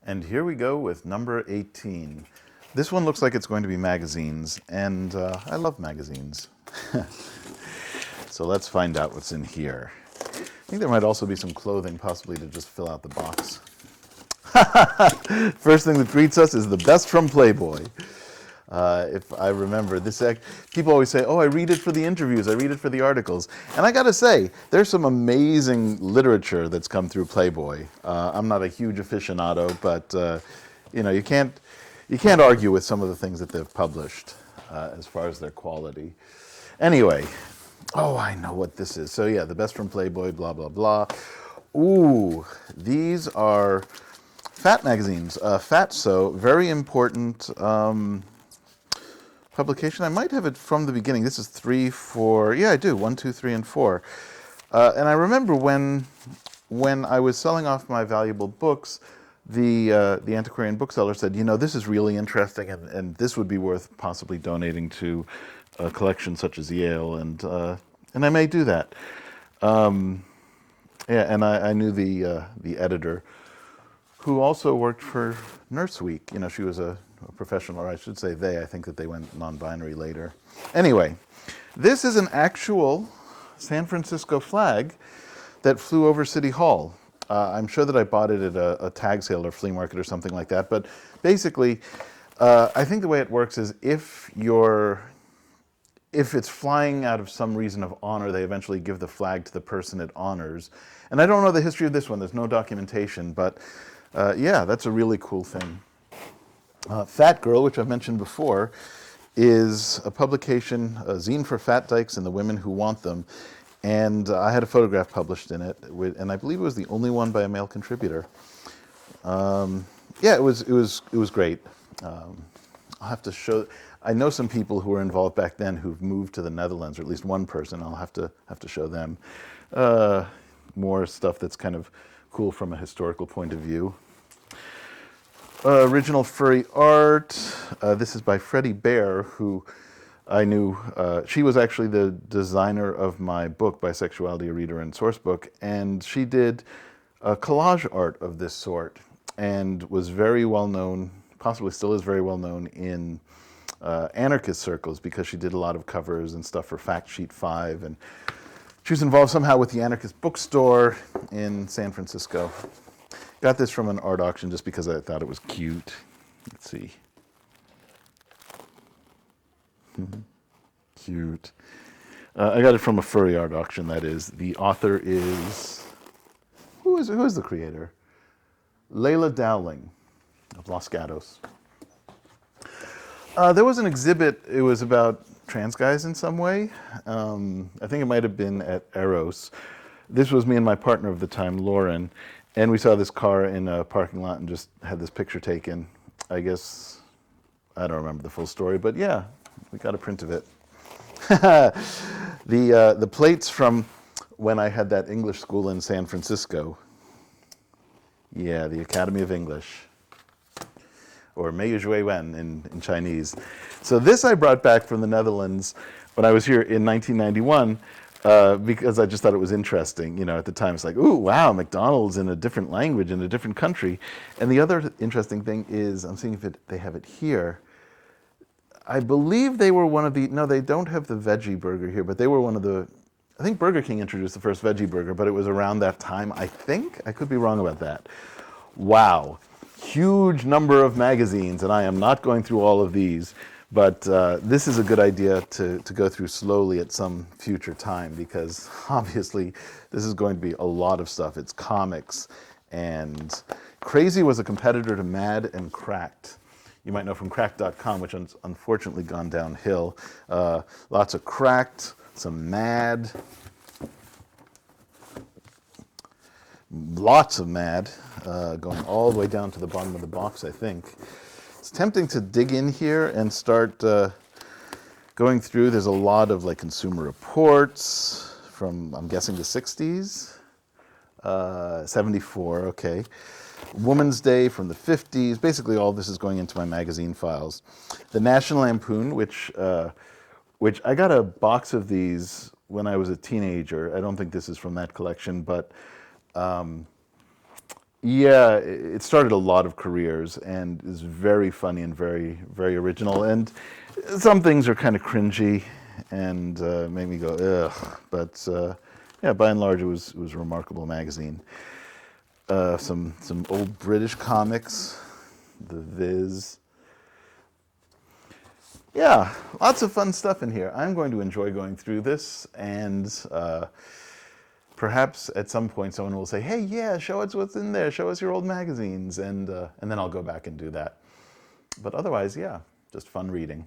And here we go with number 18. This one looks like it's going to be magazines, and I love magazines. So let's find out what's in here. I think there might also be some clothing, possibly to just fill out the box. First thing that greets us is the best from Playboy. If I remember, people always say, oh, I read it for the interviews, I read it for the articles. And I gotta say, there's some amazing literature that's come through Playboy. I'm not a huge aficionado, but you can't argue with some of the things that they've published as far as their quality. Anyway, oh, I know what this is. So yeah, the best from Playboy, blah, blah, blah. Ooh, these are Fat magazines. Fatso, very important publication. I might have it from the beginning. This is 3, 4. Yeah, I do. 1, 2, 3, and 4. And I remember when I was selling off my valuable books, the antiquarian bookseller said, this is really interesting, and this would be worth possibly donating to a collection such as Yale, and I may do that. Yeah, and I knew the editor, who also worked for Nurse Week. She was a professional, or I should say they. I think that they went non-binary later. Anyway, this is an actual San Francisco flag that flew over City Hall. I'm sure that I bought it at a tag sale or flea market or something like that. But basically, I think the way it works is if it's flying out of some reason of honor, they eventually give the flag to the person it honors. And I don't know the history of this one. There's no documentation, but yeah, that's a really cool thing. Fat Girl, which I've mentioned before, is a publication, a zine for fat dykes and the women who want them. And I had a photograph published in it, and I believe it was the only one by a male contributor. Yeah, it was great. I'll have to show. I know some people who were involved back then who've moved to the Netherlands, or at least one person. I'll have to show them more stuff that's kind of cool from a historical point of view. Original furry art. This is by Freddie Bear, who I knew. She was actually the designer of my book, Bisexuality, a Reader and Sourcebook, and she did collage art of this sort and was very well known, possibly still is very well known in anarchist circles, because she did a lot of covers and stuff for Fact Sheet 5, and she was involved somehow with the anarchist bookstore in San Francisco. Got this from an art auction just because I thought it was cute. Let's see. Cute. I got it from a furry art auction, that is. The author is... Who is the creator? Layla Dowling of Los Gatos. There was an exhibit. It was about trans guys in some way. I think it might have been at Eros. This was me and my partner of the time, Lauren, and we saw this car in a parking lot and just had this picture taken. I guess, I don't remember the full story, but yeah, we got a print of it. The plates from when I had that English school in San Francisco. Yeah, the Academy of English. Or Mei Zhui Wen in Chinese. So this I brought back from the Netherlands when I was here in 1991 because I just thought it was interesting. At the time it's like, ooh, wow, McDonald's in a different language in a different country. And the other interesting thing is, I'm seeing if they have it here. I believe they were one of the, no, they don't have the veggie burger here, but they were one of the, I think Burger King introduced the first veggie burger, but it was around that time, I think. I could be wrong about that. Wow. Huge number of magazines, and I am not going through all of these, but this is a good idea to go through slowly at some future time, because obviously this is going to be a lot of stuff. It's comics, and Crazy was a competitor to Mad and Cracked. You might know from Cracked.com, which has unfortunately gone downhill. Lots of Cracked, some Mad, lots of Mad, going all the way down to the bottom of the box, I think. It's tempting to dig in here and start going through. There's a lot of Consumer Reports from, I'm guessing, the 60s. 74, okay. Woman's Day from the 50s. Basically, all this is going into my magazine files. The National Lampoon, which I got a box of these when I was a teenager. I don't think this is from that collection, but Yeah, it started a lot of careers and is very funny and very, very original. And some things are kind of cringy and make me go, ugh. But yeah, by and large, it was a remarkable magazine. Some old British comics, the Viz. Yeah, lots of fun stuff in here. I'm going to enjoy going through this, and perhaps at some point someone will say, "Hey, yeah, show us what's in there. Show us your old magazines," and then I'll go back and do that. But otherwise, yeah, just fun reading.